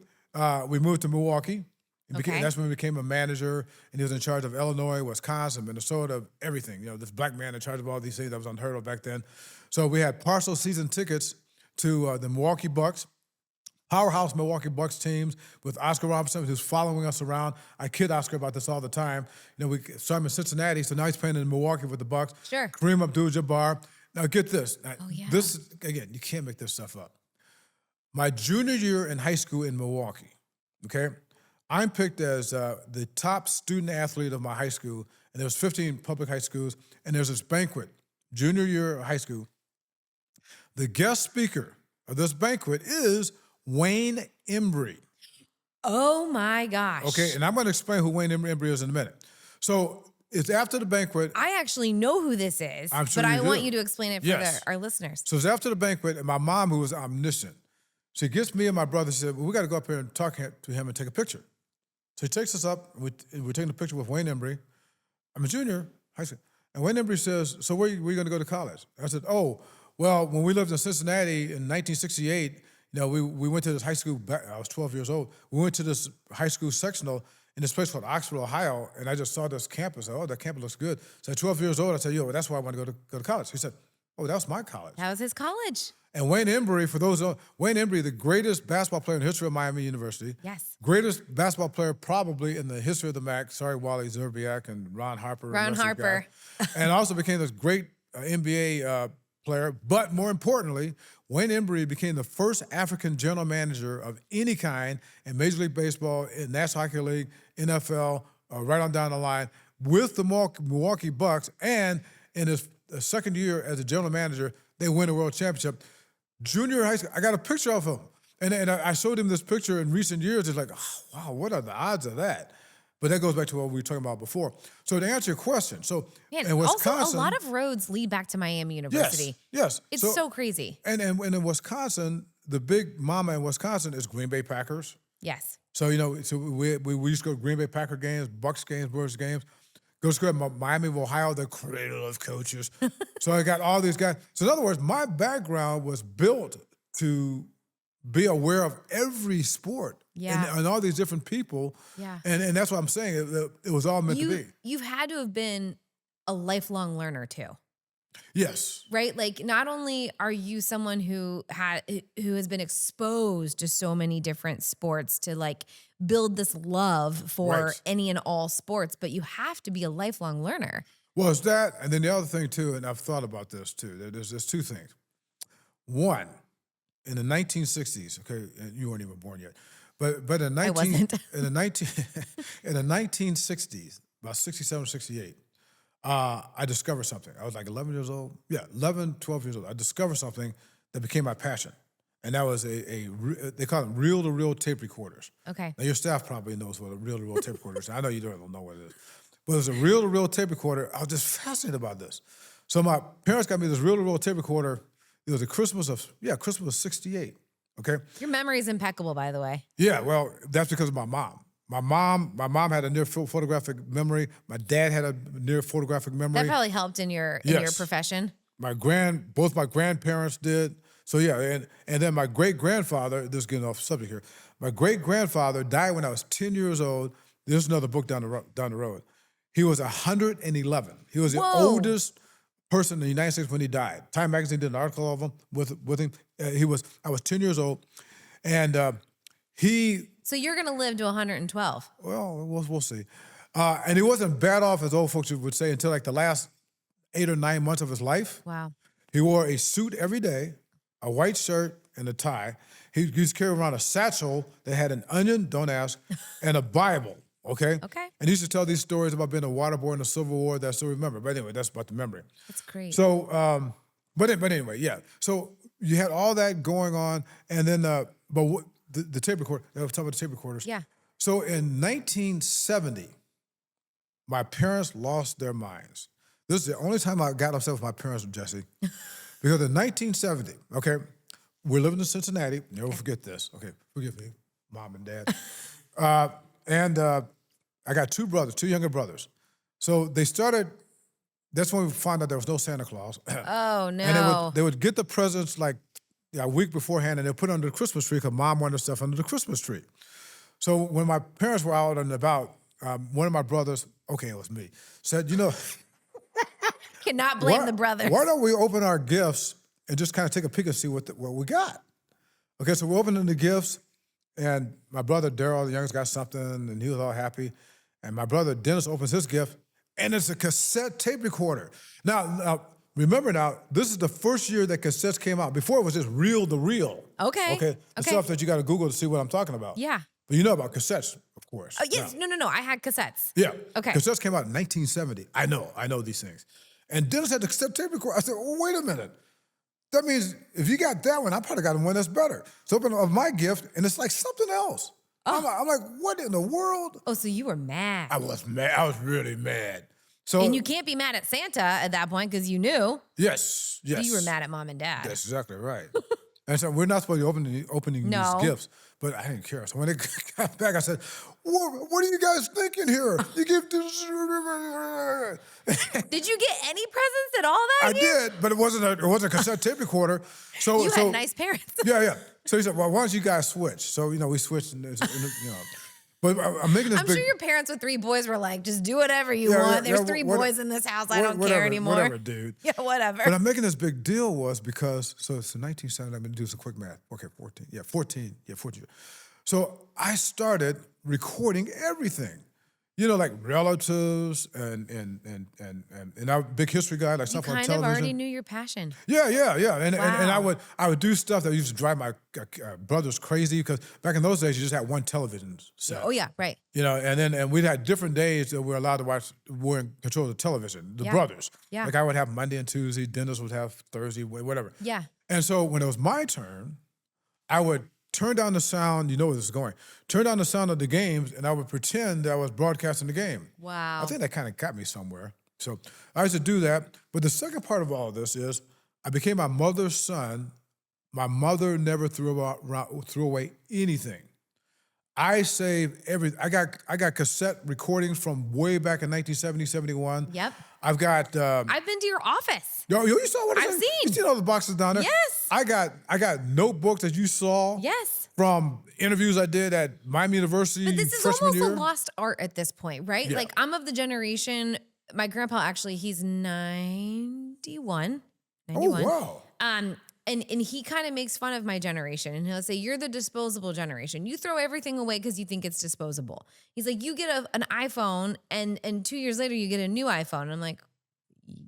we moved to Milwaukee. That's when we became a manager, and he was in charge of Illinois, Wisconsin, Minnesota, everything. This black man in charge of all these things that was unheard of back then. So we had partial season tickets to the Milwaukee Bucks, powerhouse Milwaukee Bucks teams with Oscar Robertson, who's following us around. I kid Oscar about this all the time. We saw him in Cincinnati, so now he's playing in Milwaukee with the Bucks. Sure. Kareem Abdul-Jabbar. Now get this. This, again, you can't make this stuff up. My junior year in high school in Milwaukee, okay, I'm picked as the top student athlete of my high school, and there was 15 public high schools, and there's this banquet, junior year of high school. The guest speaker of this banquet is Wayne Embry. Oh my gosh. Okay, and I'm going to explain who Wayne Embry is in a minute. So it's after the banquet. I actually know who this is, but I want you to explain it for our listeners. So it's after the banquet, and my mom, who was omniscient, she gets me and my brother, she said, well, we got to go up here and talk to him and take a picture. So he takes us up, we're taking a picture with Wayne Embry. I'm a junior, high school. And Wayne Embry says, so where are you going to go to college? I said, well, when we lived in Cincinnati in 1968, we went to this high school, I was 12 years old. We went to this high school sectional in this place called Oxford, Ohio, and I just saw this campus. I said, that campus looks good. So at 12 years old, I said, that's why I want to go to college. He said, that was my college. That was his college. And Wayne Embry, Wayne Embry, the greatest basketball player in the history of Miami University. Yes. Greatest basketball player probably in the history of the MAC. Sorry, Wally Zerbiak and Ron Harper. And also became this great NBA player. But more importantly, Wayne Embry became the first African general manager of any kind in Major League Baseball, in National Hockey League, NFL, right on down the line, with the Milwaukee Bucks. And in his second year as a general manager, they win a world championship. Junior high school, I got a picture of him. And I showed him this picture in recent years. It's like, wow, what are the odds of that? But that goes back to what we were talking about before. So to answer your question, in Wisconsin... Also, a lot of roads lead back to Miami University. Yes. It's so crazy. And in Wisconsin, the big mama in Wisconsin is Green Bay Packers. Yes. So, we used to go to Green Bay Packer games, Bucks games, Brewers games. Go to school at Miami of Ohio, the Cradle of Coaches. So I got all these guys. So in other words, my background was built to be aware of every sport and all these different people. Yeah. And that's what I'm saying. It was all meant to be. You've had to have been a lifelong learner too. Yes. Right? Like, not only are you someone who has been exposed to so many different sports to like build this love for any and all sports, but you have to be a lifelong learner. Well, it's that, and then the other thing too, and I've thought about this too. There's two things. One, in the 1960s, okay, and you weren't even born yet, but in the 1960s, about 67, 68. I discovered something. I was like 11 years old. Yeah, 11, 12 years old. I discovered something that became my passion. And that was they call them reel-to-reel tape recorders. Okay. Now, your staff probably knows what a reel-to-reel tape recorder is. I know you don't know what it is. But it's a reel-to-reel tape recorder. I was just fascinated about this. So my parents got me this reel-to-reel tape recorder. It was Christmas of 68, okay? Your memory is impeccable, by the way. Yeah, well, that's because of my mom. My mom had a near photographic memory. My dad had a near photographic memory. That probably helped in your profession. Both my grandparents did. So yeah, and then my great-grandfather, this is getting off subject here. My great-grandfather died when I was 10 years old. There's another book down the road. He was 111. He was the oldest person in the United States when he died. Time magazine did an article of him with him. I was 10 years old, and he. So you're gonna live to 112. Well, we'll see. And he wasn't bad off, as old folks would say, until like the last 8 or 9 months of his life. Wow. He wore a suit every day, a white shirt and a tie. He used to carry around a satchel that had an onion, don't ask, and a Bible. Okay. Okay. And he used to tell these stories about being a water boy in the Civil War that I still remember. But anyway, that's about the memory. That's great. So, but anyway, yeah. So you had all that going on, and then the tape recorder. I was talking about the tape recorders. Yeah. So in 1970, my parents lost their minds. This is the only time I got upset with my parents, Jesy, because in 1970, okay, we're living in Cincinnati. Never forget this. Okay, forgive me, Mom and Dad. And I got two younger brothers. So they started, that's when we found out there was no Santa Claus. Oh, no. And they would get the presents like a week beforehand, and they'd put it under the Christmas tree because Mom wanted stuff under the Christmas tree. So when my parents were out and about, one of my brothers, okay, it was me, said, cannot blame the brothers. Why don't we open our gifts and just kind of take a peek and see what we got? Okay, so we're opening the gifts, and my brother Daryl, the youngest, got something, and he was all happy. And my brother Dennis opens his gift, and it's a cassette tape recorder. Now, remember this is the first year that cassettes came out. Before it was just reel-to-reel. Okay. The stuff that you got to Google to see what I'm talking about. Yeah. But you know about cassettes, of course. Oh, yes. No. I had cassettes. Yeah. Okay. Cassettes came out in 1970. I know these things. And Dennis had the cassette tape recorder. I said, well, wait a minute. That means if you got that one, I probably got one that's better. So open up my gift, and it's like something else. Oh. I'm like, what in the world? Oh, so you were mad. I was mad. I was really mad. So, and you can't be mad at Santa at that point because you knew. Yes. So you were mad at Mom and Dad. That's exactly right. And so we're not supposed to be opening these gifts. But I didn't care. So when they got back, I said, what are you guys thinking here? You give this. Did you get any presents at all that year? I did, but it wasn't a cassette tape recorder. So you had nice parents. Yeah. So he said, well, why don't you guys switch? So, we switched. And, but I'm making this I'm sure your parents with 3 boys were like, just do whatever you want. There's 3 boys in this house. I don't care anymore. Whatever, dude. Yeah, whatever. But I'm making this big deal because, so it's in 1970, I'm going to do some quick math. Okay, 14. Yeah, 14. Yeah, 14. So I started recording everything. Like relatives and our big history guy, like stuff on television. You kind of already knew your passion. Yeah. And Wow. I would do stuff that used to drive my brothers crazy because back in those days you just had one television set. Oh yeah, right. And we'd had different days that we were allowed to watch. We're in control of the television. The brothers. Yeah. Like I would have Monday and Tuesday. Dennis would have Thursday, whatever. Yeah. And so when it was my turn, I would turn down the sound, you know where this is going. Turn down the sound of the games, and I would pretend that I was broadcasting the game. Wow. I think that kind of got me somewhere. So I used to do that. But the second part of all of this is I became my mother's son. My mother never threw away anything. I saved everything. I got cassette recordings from way back in 1970, 71. Yep. I've got. I've been to your office. Yo, you saw what I've seen. You seen all the boxes down there? Yes. I got notebooks that you saw. Yes. From interviews I did at Miami University. But this is freshman almost year. a lost art at this point, right? Yeah. Like I'm of the generation. My grandpa actually, he's 91. Oh wow. And he kind of makes fun of my generation, and he'll say, "You're the disposable generation. You throw everything away because you think it's disposable." He's like, "You get an iPhone, and 2 years later you get a new iPhone." And I'm like,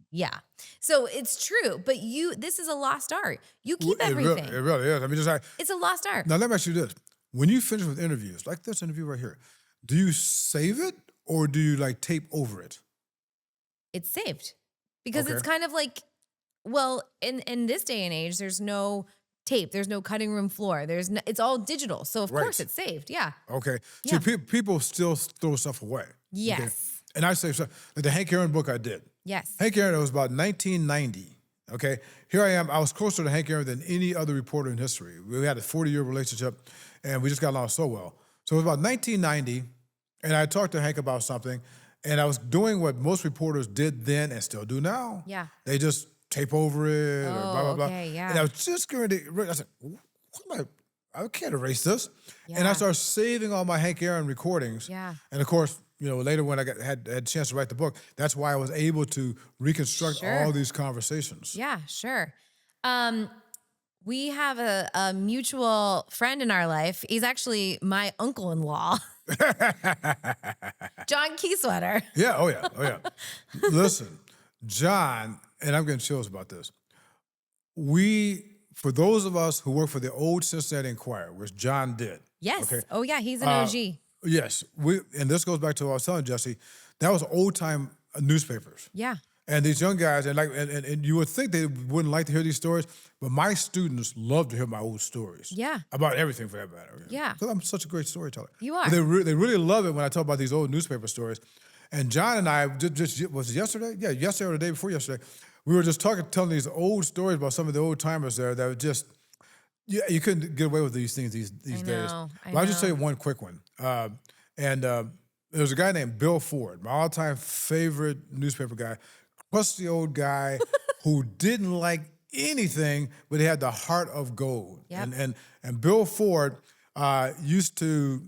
"Yeah." So it's true, but this is a lost art. You keep everything. It really is. I mean, it's a lost art. Now let me ask you this: when you finish with interviews, like this interview right here, do you save it or do you like tape over it? It's saved because it's kind of like. Well, in this day and age, there's no tape. There's no cutting room floor. It's all digital. So, of course, it's saved. Yeah. Okay. Yeah. See, people still throw stuff away. Yes. Okay? And I say, like the Hank Aaron book I did. Yes. Hank Aaron, it was about 1990. Okay. Here I am. I was closer to Hank Aaron than any other reporter in history. We had a 40-year relationship, and we just got along so well. So it was about 1990. and I talked to Hank about something, and I was doing what most reporters did then and still do now. Yeah. They just tape over it or blah, blah, blah. Okay, yeah. And I was just going to, I said, I can't erase this. Yeah. And I started saving all my Hank Aaron recordings. Yeah. And of course, later when I had a chance to write the book, that's why I was able to reconstruct all these conversations. Yeah, sure. We have a mutual friend in our life. He's actually my uncle-in-law, John Keysweater. Yeah, oh yeah. Listen, John, and I'm getting chills about this. For those of us who work for the old Cincinnati Enquirer, which John did. Yes. Okay, Oh yeah, he's an OG. yes, and this goes back to what I was telling Jesy. That was old time newspapers. Yeah. And these young guys, and you would think they wouldn't like to hear these stories, but my students love to hear my old stories. Yeah. About everything, for that matter. Yeah. Because I'm such a great storyteller. You are. But they really love it when I talk about these old newspaper stories. And John and I, just was it yesterday? Yeah, yesterday or the day before yesterday, we were just telling these old stories about some of the old timers there that were just, you couldn't get away with these things these days. But I'll just tell you one quick one. There was a guy named Bill Ford, my all-time favorite newspaper guy, crusty old guy who didn't like anything, but he had the heart of gold. Yep. And Bill Ford used to,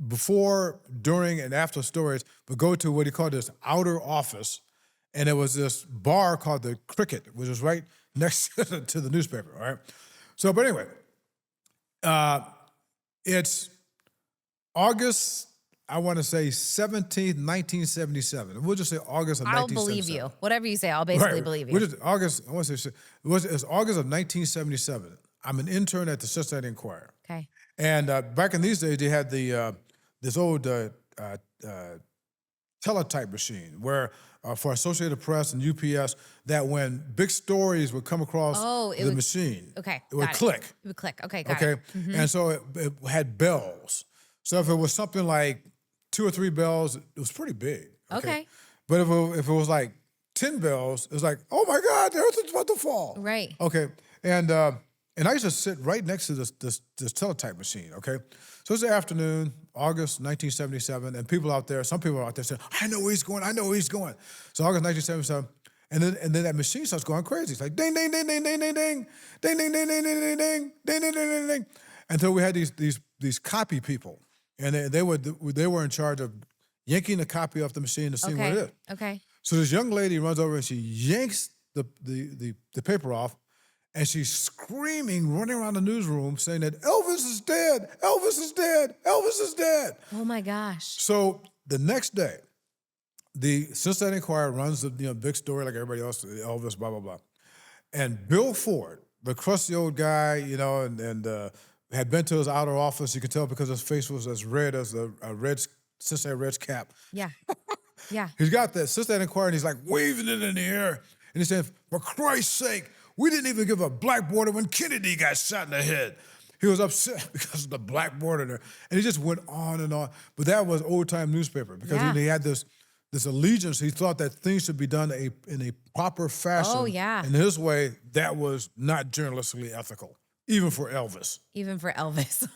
before, during, and after stories, would go to what he called this outer office, and it was this bar called the Cricket, which was right next to the newspaper, all right? So, but anyway, it's August, I want to say 17th, 1977. We'll just say August of 1977. I'll believe you. Whatever you say, I'll basically believe you. It's August of 1977. I'm an intern at the Cincinnati Enquirer. Okay. And back in these days, they had this old teletype machine where for Associated Press and UPS, that when big stories would come across the machine, okay, it would click. It would click. Okay, got it. Okay, and so it had bells. So if it was something like 2 or 3 bells, it was pretty big. Okay. But if it was like 10 bells, it was like, oh my God, the earth is about to fall. Right. Okay, and I used to sit right next to this teletype machine. Okay, so it's the afternoon, August 1977, and some people out there saying, I know where he's going. I know where he's going. So August 1977. And then that machine starts going crazy. It's like ding, ding, ding, ding, ding, ding, ding, ding, ding, ding, ding, ding, ding, ding, ding, ding, ding, ding. Until we had these copy people, and they were in charge of yanking the copy off the machine to see what it is. Okay. So this young lady runs over and she yanks the paper off, and she's screaming, running around the newsroom, saying that Elvis is dead, Elvis is dead, Elvis is dead. Oh my gosh. So the next day, the Cincinnati Enquirer runs the big story like everybody else, Elvis, blah, blah, blah. And Bill Ford, the crusty old guy, and had been to his outer office. You could tell because his face was as red as a Cincinnati Reds cap. Yeah. Yeah. He's got that Cincinnati Enquirer, and he's like waving it in the air. And he said, for Christ's sake, we didn't even give a black border when Kennedy got shot in the head. He was upset because of the black border there. And he just went on and on. But that was old-time newspaper because he had this allegiance. He thought that things should be done in a proper fashion. Oh, yeah. In his way, that was not journalistically ethical, even for Elvis. Even for Elvis.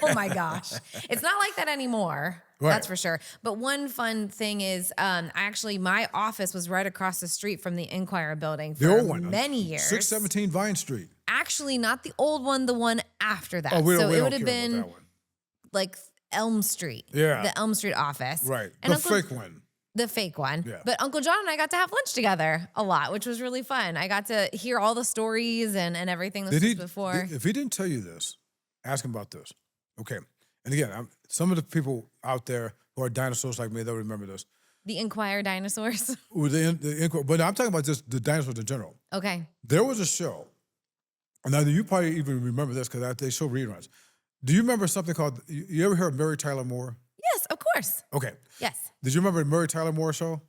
Oh, my gosh. It's not like that anymore. Right. That's for sure. But one fun thing is, my office was right across the street from the Enquirer building for the old one, many years. 617 Vine Street. Actually, not the old one, the one after that. Oh, we it don't would have care about been that one. like Elm Street. Yeah. The Elm Street office. Right. And The fake one. The fake one. Yeah. But Uncle John and I got to have lunch together a lot, which was really fun. I got to hear all the stories and everything this was before. If he didn't tell you this, ask him about this. Okay. And again, some of the people out there who are dinosaurs like me, they'll remember this. The Enquirer dinosaurs. But I'm talking about just the dinosaurs in general. Okay. There was a show, and now you probably even remember this because they show reruns. Do you remember something called, you ever heard of Mary Tyler Moore? Yes, of course. Okay. Yes. Did you remember the Mary Tyler Moore show?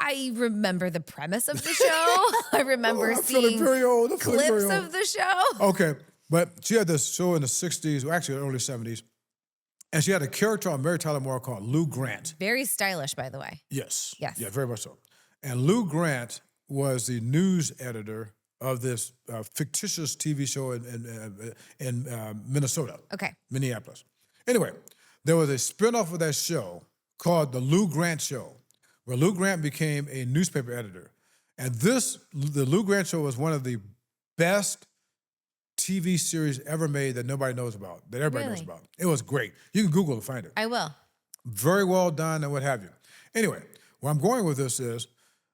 I remember the premise of the show. I remember seeing clips of the show. Okay. But she had this show in the 60s, well, actually early 70s, and she had a character on Mary Tyler Moore called Lou Grant. Very stylish, by the way. Yes. Yes. Yeah, very much so. And Lou Grant was the news editor of this fictitious TV show in Minnesota. Okay. Minneapolis. Anyway, there was a spinoff of that show called The Lou Grant Show, where Lou Grant became a newspaper editor. And the Lou Grant Show was one of the best TV series ever made that nobody knows about, that everybody knows about. It was great. You can Google and find it. I will. Very well done and what have you. Anyway, where I'm going with this is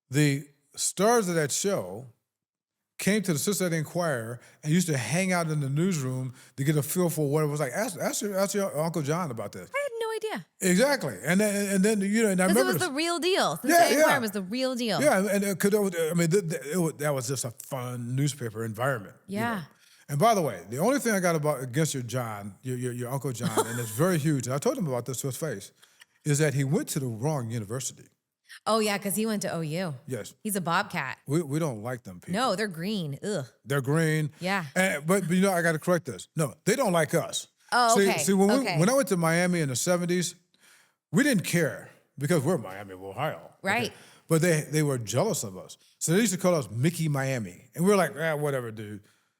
the stars of that show came to the Cincinnati Enquirer and used to hang out in the newsroom to get a feel for what it was like. Ask your Uncle John about this. I had no idea. Exactly. And then you know, and I remember it was the real deal. Cincinnati Enquirer was the real deal. Yeah, and that was just a fun newspaper environment. Yeah. You know? And by the way, the only thing I got against your John, your Uncle John, and it's very huge, and I told him about this to his face, is that he went to the wrong university. Oh, yeah, because he went to OU. Yes. He's a Bobcat. We don't like them people. No, they're green. Ugh. They're green. Yeah. But you know, I got to correct this. No, they don't like us. Oh, okay. See, when I went to Miami in the 70s, we didn't care because we're Miami of Ohio. Right. Okay? But they were jealous of us. So they used to call us Mickey Miami. And we were like, whatever, dude.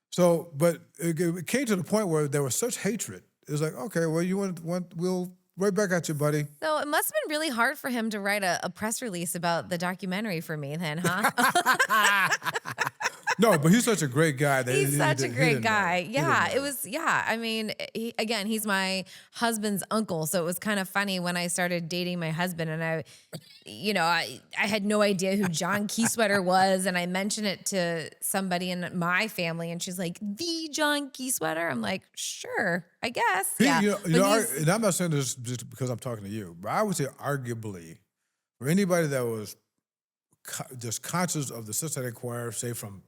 So, but it came to the point where there was such hatred. It was like, okay, well, we'll right back at you, buddy. So it must have been really hard for him to write a press release about the documentary for me then, huh? No, but he's such a great guy. He's such a great guy. Yeah, it was, I mean, he's my husband's uncle. So it was kind of funny when I started dating my husband and I had no idea who John Keysweater was. And I mentioned it to somebody in my family and she's like, the John Keysweater? I'm like, sure, I guess. And I'm not saying this just because I'm talking to you, but I would say arguably for anybody that was just conscious of the Cincinnati Enquirer, say from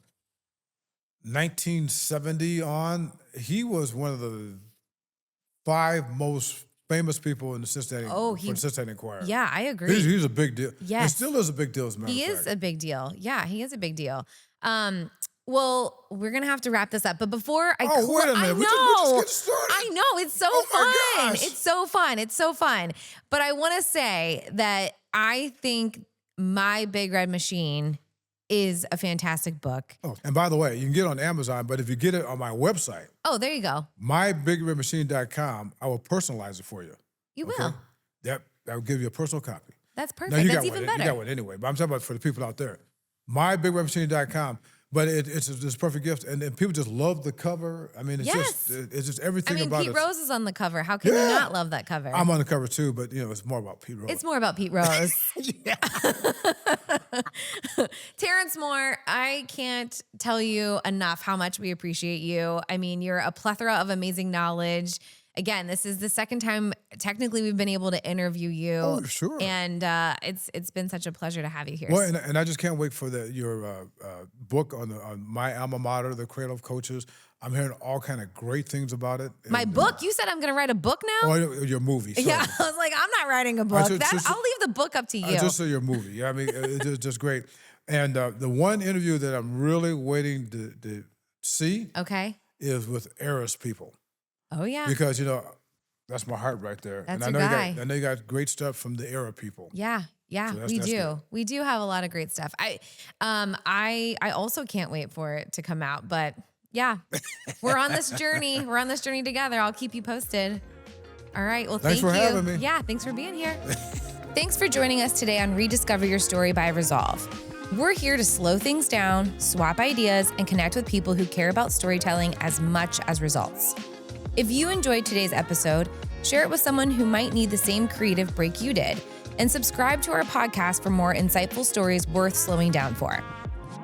1970 on, he was one of the 5 most famous people in the Cincinnati Enquirer. Yeah, I agree. He's a big deal. Yes. And still is a big deal, as a matter of fact. He is a big deal. Yeah, he is a big deal. Well, we're going to have to wrap this up. But before wait a minute. We just get started. I know. It's so fun. It's so fun. It's so fun. But I want to say that I think My Big Red Machine is a fantastic book. Oh, and by the way, you can get it on Amazon, but if you get it on my website, oh, there you go, mybigredmachine.com, I will personalize it for you. You will? Yep, I will give you a personal copy. That's perfect. That's even better. You got one anyway, but I'm talking about for the people out there. mybigredmachine.com. But it's a perfect gift, and people just love the cover. I mean, it's just everything about it. Pete Rose is on the cover. How can you not love that cover? I'm on the cover too, but it's more about Pete Rose. It's more about Pete Rose. Terence Moore, I can't tell you enough how much we appreciate you. I mean, you're a plethora of amazing knowledge. Again, this is the second time technically we've been able to interview you. Oh, sure. And it's been such a pleasure to have you here. Well, and I just can't wait for your book on my alma mater, the Cradle of Coaches. I'm hearing all kind of great things about it. My book? You said I'm going to write a book now? Or your movie. Sorry. Yeah, I was like, I'm not writing a book. I'll leave the book up to you. Just so your movie. Yeah, I mean, it's just great. And the one interview that I'm really waiting to see is with Eris people. Oh, yeah. Because, that's my heart right there. That's and your guy. I know you got great stuff from the era people. Yeah, so we do. Good. We do have a lot of great stuff. I also can't wait for it to come out. But yeah, we're on this journey. We're on this journey together. I'll keep you posted. All right. Well, thanks for having me. Yeah, thanks for being here. Thanks for joining us today on Rediscover Your Story by Resolve. We're here to slow things down, swap ideas, and connect with people who care about storytelling as much as results. If you enjoyed today's episode, share it with someone who might need the same creative break you did, and subscribe to our podcast for more insightful stories worth slowing down for.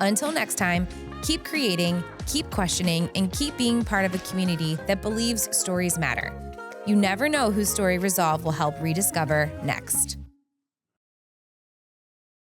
Until next time, keep creating, keep questioning, and keep being part of a community that believes stories matter. You never know whose story Resolve will help rediscover next.